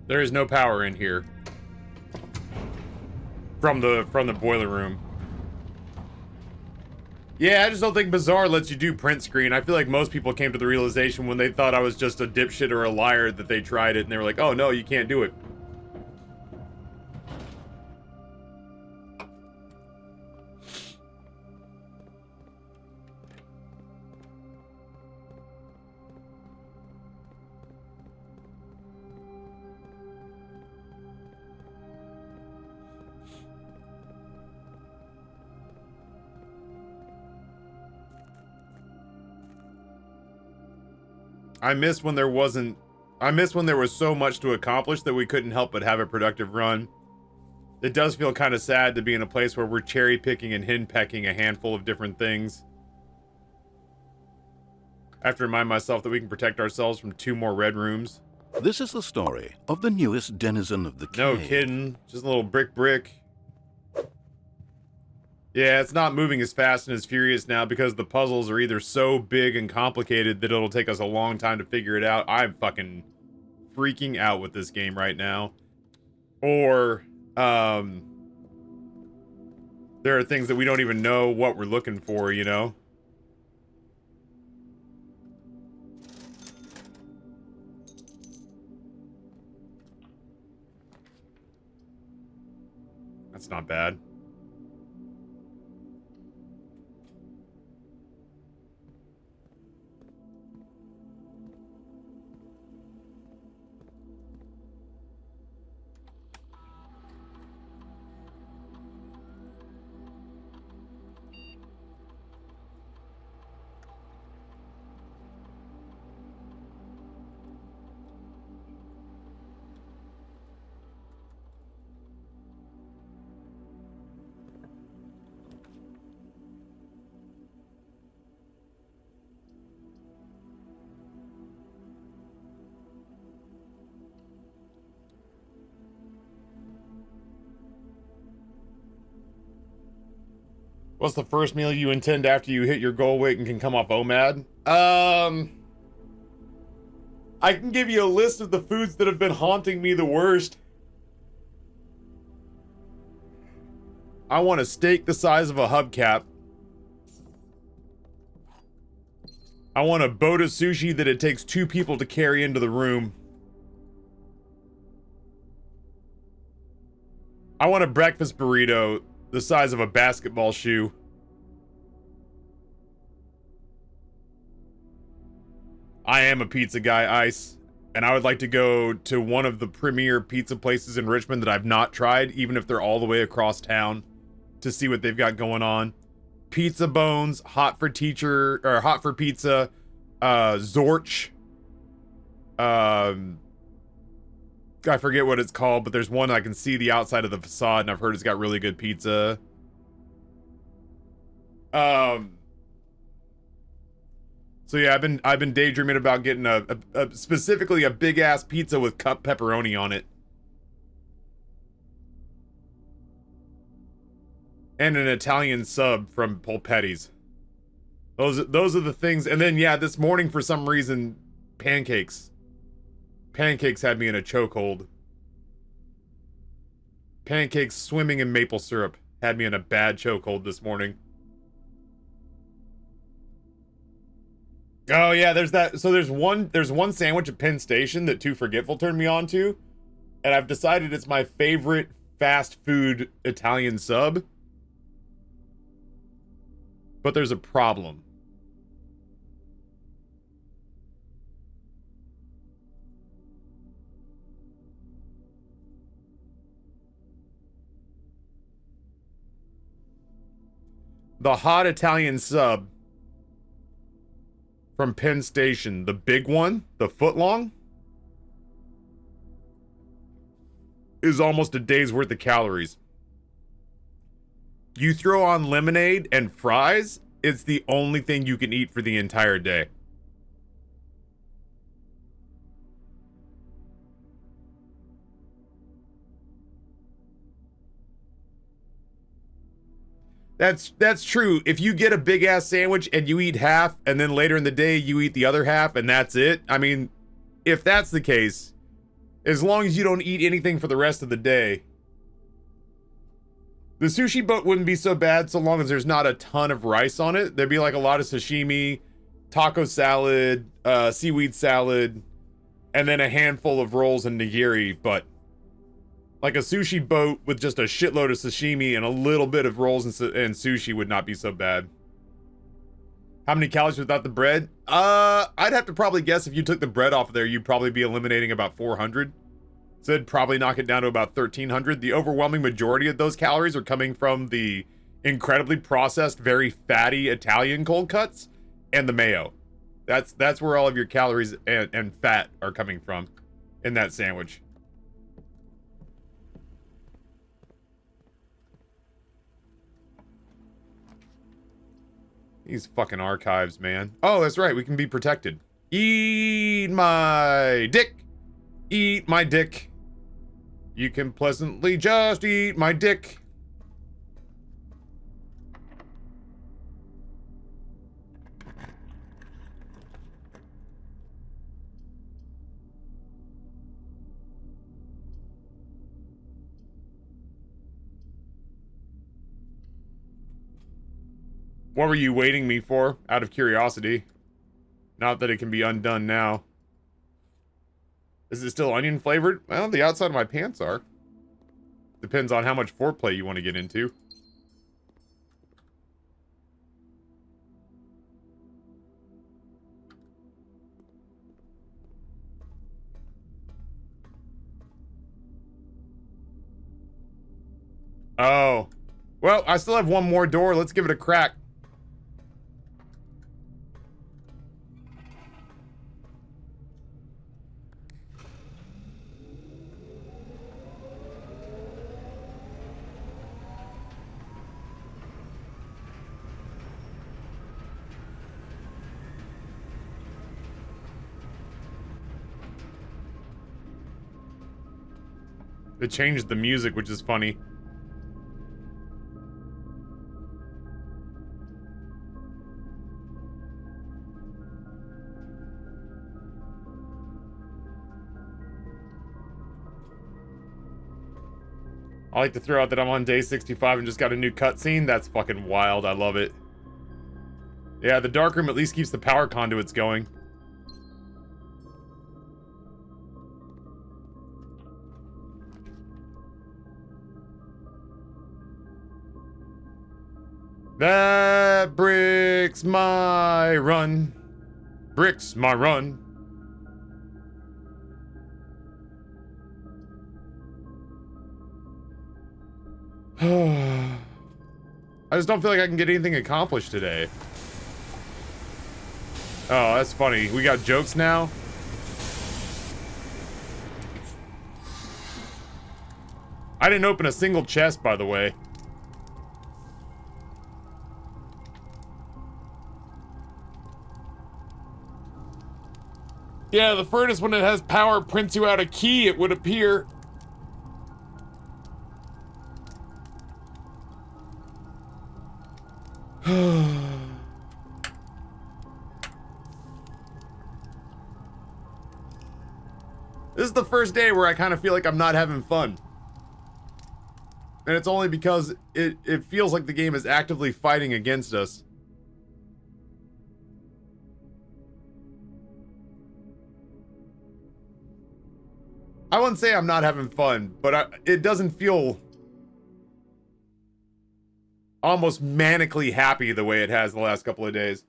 Speaker 1: There is no power in here. From the boiler room. Yeah, I just don't think Bazaar lets you do print screen. I feel like most people came to the realization when they thought I was just a dipshit or a liar that they tried it and they were like, oh no, you can't do it. I miss when there was so much to accomplish that we couldn't help but have a productive run. It does feel kind of sad to be in a place where we're cherry picking and henpecking a handful of different things. I have to remind myself that we can protect ourselves from 2 more red rooms.
Speaker 4: This is the story of the newest denizen of the cave.
Speaker 1: No kidding. Just a little brick. Yeah, it's not moving as fast and as furious now because the puzzles are either so big and complicated that it'll take us a long time to figure it out. I'm fucking freaking out with this game right now. Or, there are things that we don't even know what we're looking for, you know? That's not bad. What's the first meal you intend after you hit your goal weight and can come off OMAD? I can give you a list of the foods that have been haunting me the worst. I want a steak the size of a hubcap. I want a boat of sushi that it takes 2 people to carry into the room. I want a breakfast burrito the size of a basketball shoe. I am a pizza guy, Ice, and I would like to go to one of the premier pizza places in Richmond that I've not tried, even if they're all the way across town, to see what they've got going on. Pizza Bones, Hot for Pizza, Zorch. I forget what it's called, but there's one I can see the outside of the facade, and I've heard it's got really good pizza. So yeah, I've been daydreaming about getting specifically a big ass pizza with cup pepperoni on it. And an Italian sub from Polpetti's. Those are the things. And then yeah, this morning for some reason, pancakes. Pancakes had me in a chokehold. pancakes swimming in maple syrup had me in a bad chokehold this morning. Oh yeah, there's that. So there's one sandwich at Penn Station that Too Forgetful turned me on to, and I've decided it's my favorite fast food Italian sub. But there's a problem. The hot Italian sub from Penn Station, the big one, the foot long, is almost a day's worth of calories. You throw on lemonade and fries, it's the only thing you can eat for the entire day. That's true. If you get a big ass sandwich and you eat half, and then later in the day you eat the other half, and that's it. I mean, if that's the case, as long as you don't eat anything for the rest of the day, the sushi boat wouldn't be so bad so long as there's not a ton of rice on it. There'd be like a lot of sashimi, taco salad, seaweed salad, and then a handful of rolls and nigiri, but like a sushi boat with just a shitload of sashimi and a little bit of rolls and sushi would not be so bad. How many calories without the bread? I'd have to probably guess if you took the bread off of there, you'd probably be eliminating about 400. So it'd probably knock it down to about 1,300. The overwhelming majority of those calories are coming from the incredibly processed, very fatty Italian cold cuts and the mayo. That's where all of your calories and fat are coming from in that sandwich. These fucking archives, man. Oh, that's right. We can be protected. Eat my dick. Eat my dick. You can pleasantly just eat my dick. What were you waiting me for, out of curiosity? Not that it can be undone now. Is it still onion flavored? Well, the outside of my pants are. Depends on how much foreplay you want to get into. Oh. Well, I still have one more door. Let's give it a crack. It changed the music, which is funny. I like to throw out that I'm on day 65 and just got a new cutscene. That's fucking wild. I love it. Yeah, the dark room at least keeps the power conduits going. That bricks my run. Bricks my run. I just don't feel like I can get anything accomplished today. Oh, that's funny. We got jokes now? I didn't open a single chest, by the way. Yeah, the furnace, when it has power, prints you out a key, it would appear. This is the first day where I kind of feel like I'm not having fun. And it's only because it feels like the game is actively fighting against us. I wouldn't say I'm not having fun, but it doesn't feel almost manically happy the way it has the last couple of days.